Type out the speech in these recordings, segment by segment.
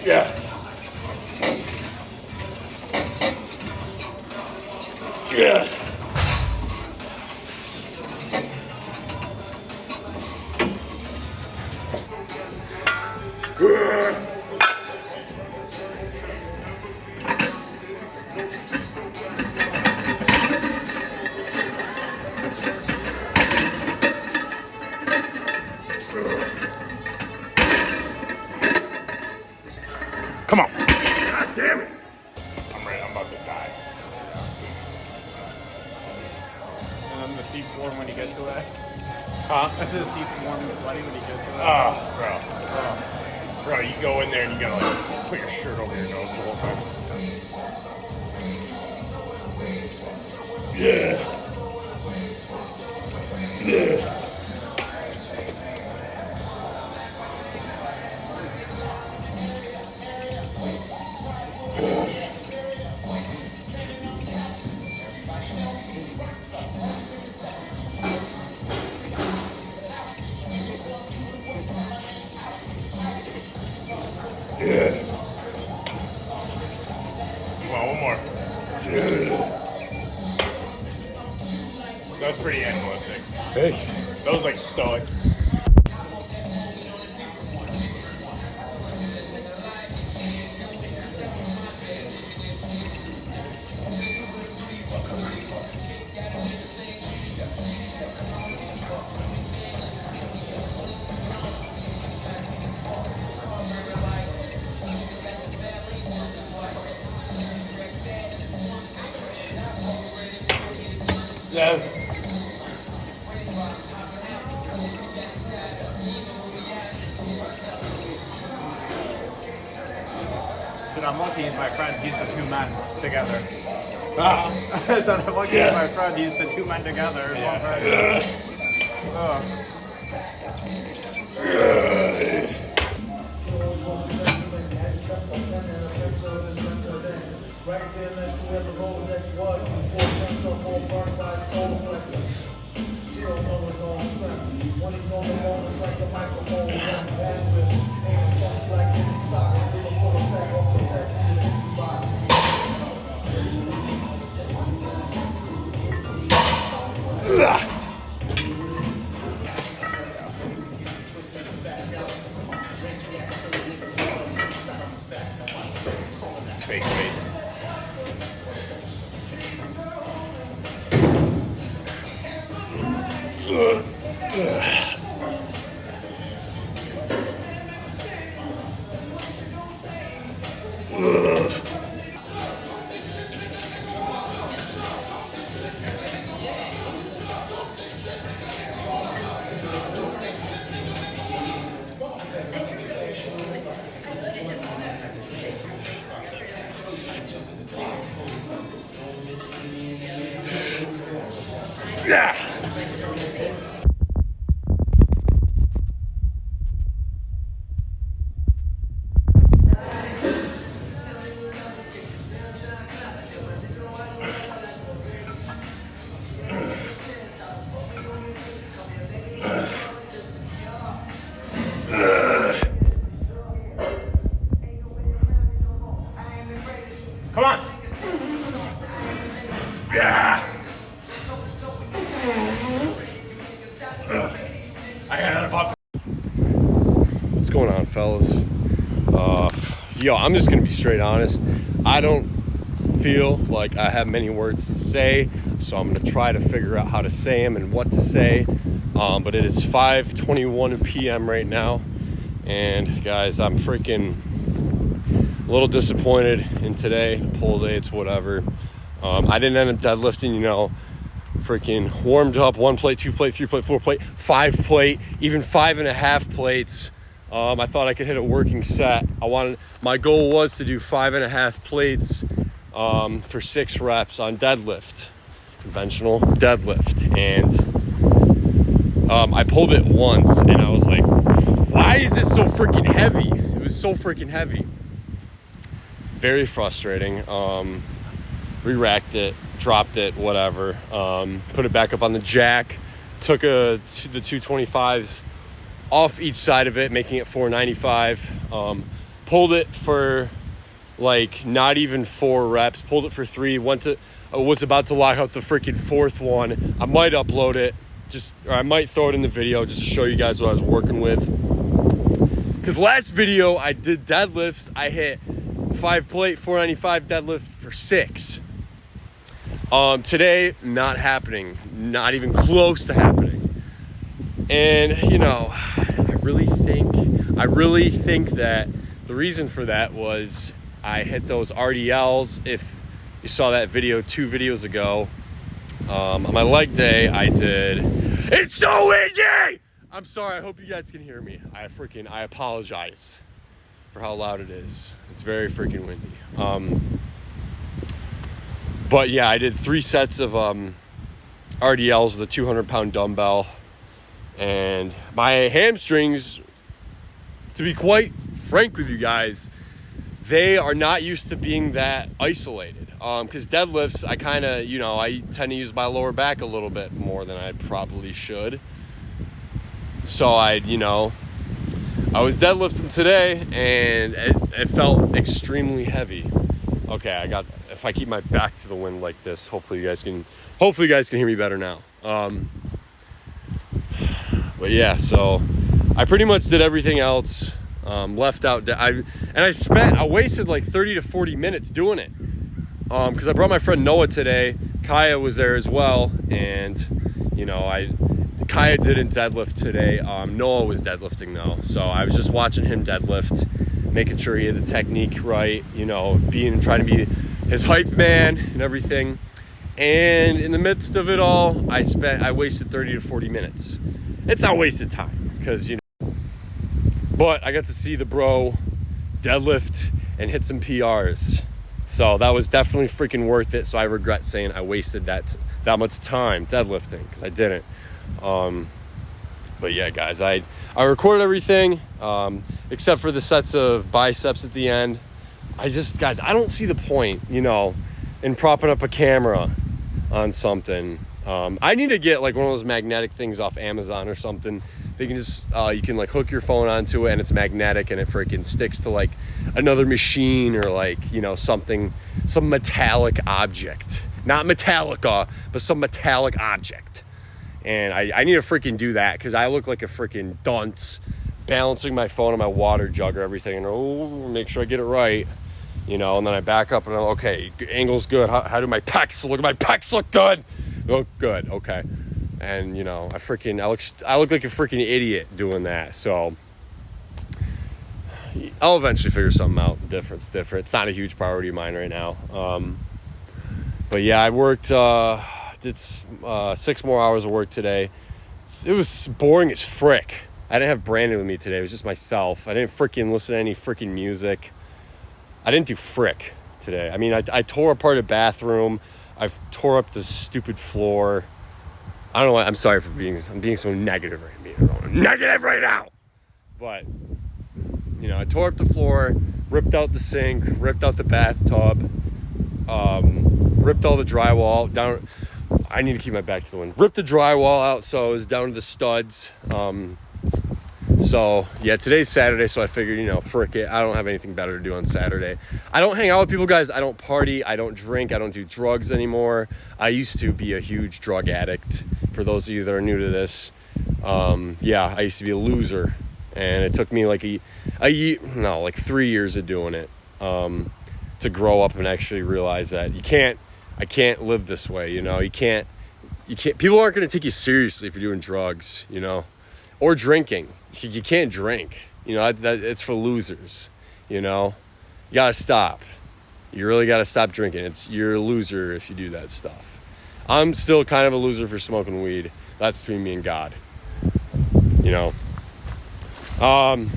Yeah. Yeah. Come on. God damn it. I'm ready. I'm about to die. And then the seat's warm when you get to it. Huh? The seat's warm and sweaty when you get to it. Oh, bro. Oh. Bro, you go in there and you gotta like put your shirt over your nose the whole time. Yeah. Yeah. Yeah. Come on, one more. Yeah. That was pretty animalistic. Thanks. That was like stoic. Yeah. Dude, I'm lucky he's my friend. He's the two men together. Ah. I said I'm lucky he's my friend. He's the two men together. Yeah. Oh. was before turned up all burned by his solar plexus. He don't know his own strength. When he's on the bone, it's like the microphone on bandwidth. Ain't funky like Digi socks. A little full effect off the set in the Digi box. Fake weights. Yeah. Come on. Yeah. I got another pop. What's going on, fellas? Yo, I'm just gonna be straight honest. I don't feel like I have many words to say, so I'm gonna try to figure out how to say them and what to say. But it is 5:21 p.m. right now, and guys, I'm freaking a little disappointed in today. The pull day, it's whatever. I didn't end up deadlifting, you know, freaking warmed up 1 plate, 2 plate, 3 plate, 4 plate, 5 plate, even 5.5 plates. I thought I could hit a working set. My goal was to do 5.5 plates for 6 reps on deadlift, conventional deadlift. And I pulled it once and I was like, why is this so freaking heavy? It was so freaking heavy. Very frustrating. Re-racked it, dropped it, whatever. Put it back up on the jack, took the 225s off each side of it, making it 495. Pulled it for like not even 4 reps, pulled it for 3, was about to lock out the freaking 4th one. I might upload it, or I might throw it in the video just to show you guys what I was working with. Because last video I did deadlifts, I hit 5 plate, 495 deadlift for 6. Today, not happening, not even close to happening. And you know, I really think that the reason for that was I hit those RDLs. If you saw that video 2 videos ago, on my leg day, I did. It's so windy! I'm sorry, I hope you guys can hear me. I apologize for how loud it is. It's very freaking windy. But yeah, I did 3 sets of RDLs with a 200-pound dumbbell, and my hamstrings, to be quite frank with you guys, they are not used to being that isolated. Because deadlifts, I kind of, you know, I tend to use my lower back a little bit more than I probably should. So I was deadlifting today and it felt extremely heavy. Okay, if I keep my back to the wind like this, hopefully you guys can hear me better now. But yeah, so I pretty much did everything else. Left out, I wasted like 30 to 40 minutes doing it. Because I brought my friend Noah today. Kaya was there as well, and you know, Kaya didn't deadlift today. Noah was deadlifting though, so I was just watching him deadlift, making sure he had the technique right, you know, trying to be his hype man and everything. And in the midst of it all, I wasted 30 to 40 minutes. It's not wasted time, because you know, but I got to see the bro deadlift and hit some PRs. So that was definitely freaking worth it. So I regret saying I wasted that much time deadlifting, because I didn't. But yeah, guys, I recorded everything except for the sets of biceps at the end. Guys, I don't see the point, you know. and propping up a camera on something. I need to get like one of those magnetic things off Amazon or something. They can just, you can like hook your phone onto it and it's magnetic and it freaking sticks to like another machine or like, you know, something, some metallic object. Not Metallica, but some metallic object. And I need to freaking do that because I look like a freaking dunce balancing my phone on my water jug or everything. And oh, make sure I get it right. You know, and then I back up and I'm okay, angle's good. How do my pecs look? My pecs look good. Oh, good. Okay. And you know, I look like a freaking idiot doing that. So I'll eventually figure something out. Different. It's not a huge priority of mine right now. But yeah, I worked, did 6 more hours of work today. It was boring as frick. I didn't have Brandon with me today. It was just myself. I didn't freaking listen to any freaking music. I didn't do frick today. I mean, I tore apart a bathroom. I tore up the stupid floor. I don't know why. I'm sorry for being so negative right now. Negative right now. But, you know, I tore up the floor, ripped out the sink, ripped out the bathtub, ripped all the drywall down. I need to keep my back to the wind. Ripped the drywall out so it was down to the studs. So yeah, today's Saturday, so I figured, you know, frick it. I don't have anything better to do on Saturday. I don't hang out with people, guys. I don't party. I don't drink. I don't do drugs anymore. I used to be a huge drug addict. For those of you that are new to this, yeah, I used to be a loser, and it took me like like 3 years of doing it to grow up and actually realize that I can't live this way. You know, you can't. People aren't going to take you seriously if you're doing drugs, you know, or drinking. You can't drink, you know, it's for losers, you know. You gotta stop. You really gotta stop drinking. You're a loser if you do that stuff. I'm still kind of a loser for smoking weed. That's between me and God, you know. And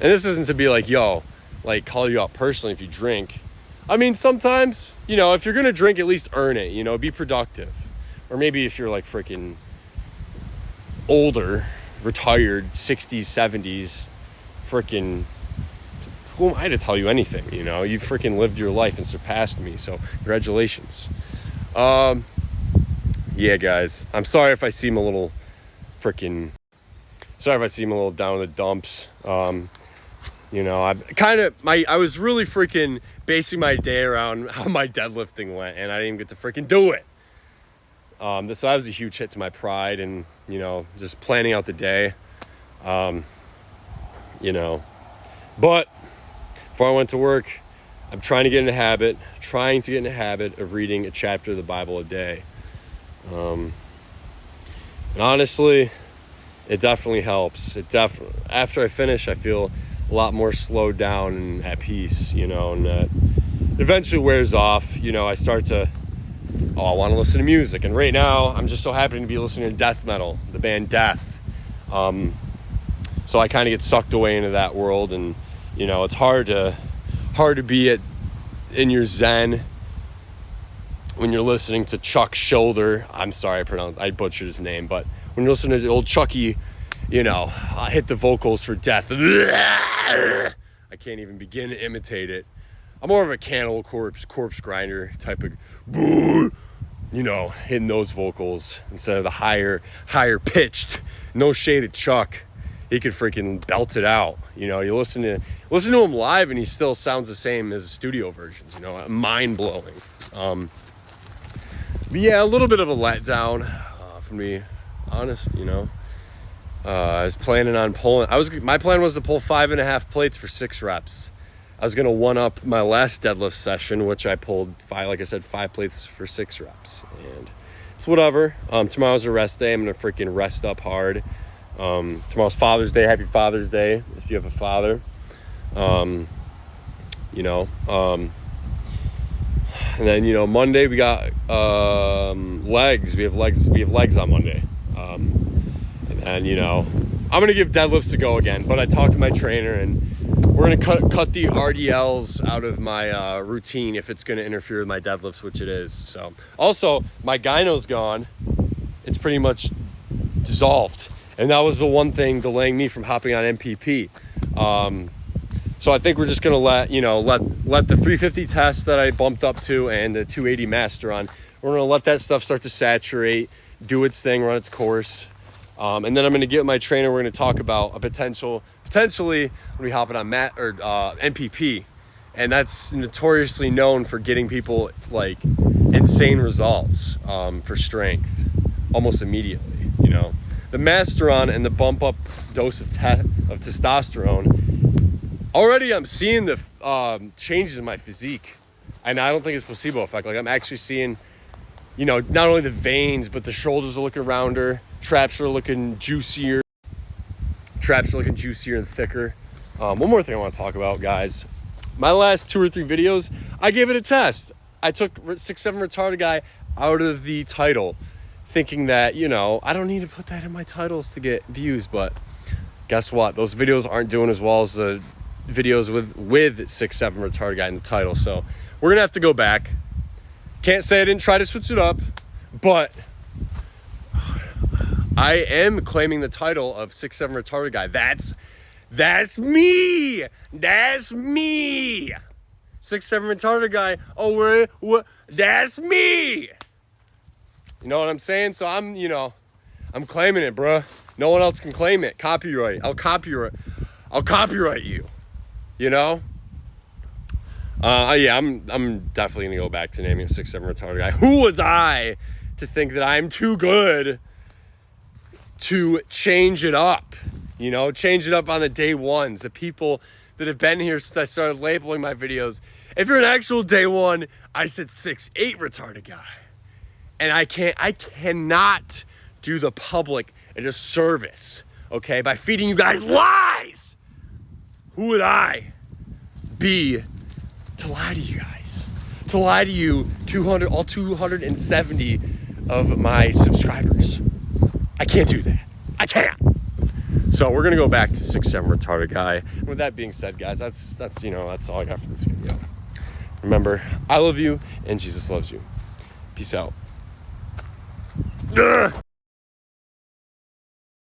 this isn't to be like, yo, like call you out personally if you drink. I mean, sometimes, you know, if you're gonna drink, at least earn it, you know, be productive. Or maybe if you're like freaking older, retired, 60s, 70s, freaking, who am I to tell you anything? You know, you freaking lived your life and surpassed me, so congratulations. Yeah, guys, I'm sorry if I seem a little down in the dumps. You know, I was really freaking basing my day around how my deadlifting went, and I didn't even get to freaking do it. So that was a huge hit to my pride and, you know, just planning out the day, you know. But before I went to work, I'm trying to get in the habit of reading a chapter of the Bible a day. And honestly, it definitely helps. After I finish, I feel a lot more slowed down and at peace, you know, and it eventually wears off. You know, I start to, I want to listen to music. And right now, I'm just so happy to be listening to death metal, the band Death. So I kind of get sucked away into that world. And, you know, it's hard to be in your zen when you're listening to Chuck Shoulder. I'm sorry, I butchered his name. But when you're listening to old Chucky, you know, hit the vocals for Death. I can't even begin to imitate it. I'm more of a Cannibal Corpse grinder type of, you know, hitting those vocals instead of the higher pitched. No shade at Chuck, he could freaking belt it out. You know, you listen to him live and he still sounds the same as the studio versions. You know, mind blowing. But yeah, a little bit of a letdown, for me, honest. You know, I was planning on pulling. My plan was to pull 5.5 plates for 6 reps. I was going to one-up my last deadlift session, which I pulled 5 plates for 6 reps. And it's whatever. Tomorrow's a rest day. I'm going to freaking rest up hard. Tomorrow's Father's Day. Happy Father's Day if you have a father. You know. And then, you know, Monday we got legs. We have legs on Monday. And, you know, I'm going to give deadlifts a go again. But I talked to my trainer and we're going to cut the RDLs out of my routine if it's going to interfere with my deadlifts, which it is. So, also, my gyno's gone. It's pretty much dissolved. And that was the one thing delaying me from hopping on MPP. So I think we're just gonna let the 350 test that I bumped up to and the 280 master on. We're gonna let that stuff start to saturate, do its thing, run its course, and then I'm gonna get my trainer. We're gonna talk about a potentially when we hop it on NPP, and that's notoriously known for getting people like insane results for strength almost immediately. You know, the Masteron and the bump up dose of testosterone. Already I'm seeing the changes in my physique, and I don't think it's placebo effect. Like, I'm actually seeing, you know, not only the veins, but the shoulders are looking rounder, traps are looking juicier, and thicker. One more thing I want to talk about, guys. My last 2 or 3 videos, I gave it a test. I took 6'7" retarded guy out of the title, thinking that, you know, I don't need to put that in my titles to get views, but guess what? Those videos aren't doing as well as the videos with 6'7" retarded guy in the title. So we're gonna have to go back. Can't say I didn't try to switch it up, but I am claiming the title of 6'7" retarded guy. That's me. 6'7" retarded guy. Oh, what? That's me. You know what I'm saying? So I'm claiming it, bruh. No one else can claim it. Copyright. I'll copyright you. You know? Yeah, I'm definitely gonna go back to naming a 6'7" retarded guy. Who was I to think that I'm too good to change it up? You know, change it up on the day ones. The people that have been here since I started labeling my videos. If you're an actual day one, I said 6'8" retarded guy. And I cannot do the public a disservice, okay, by feeding you guys lies. Who would I be to lie to you guys? To lie to you, all 270 of my subscribers. I can't do that. I can't. So we're gonna go back to 6'7" retarded guy. And with that being said, guys, that's all I got for this video. Remember, I love you and Jesus loves you. Peace out. Ugh.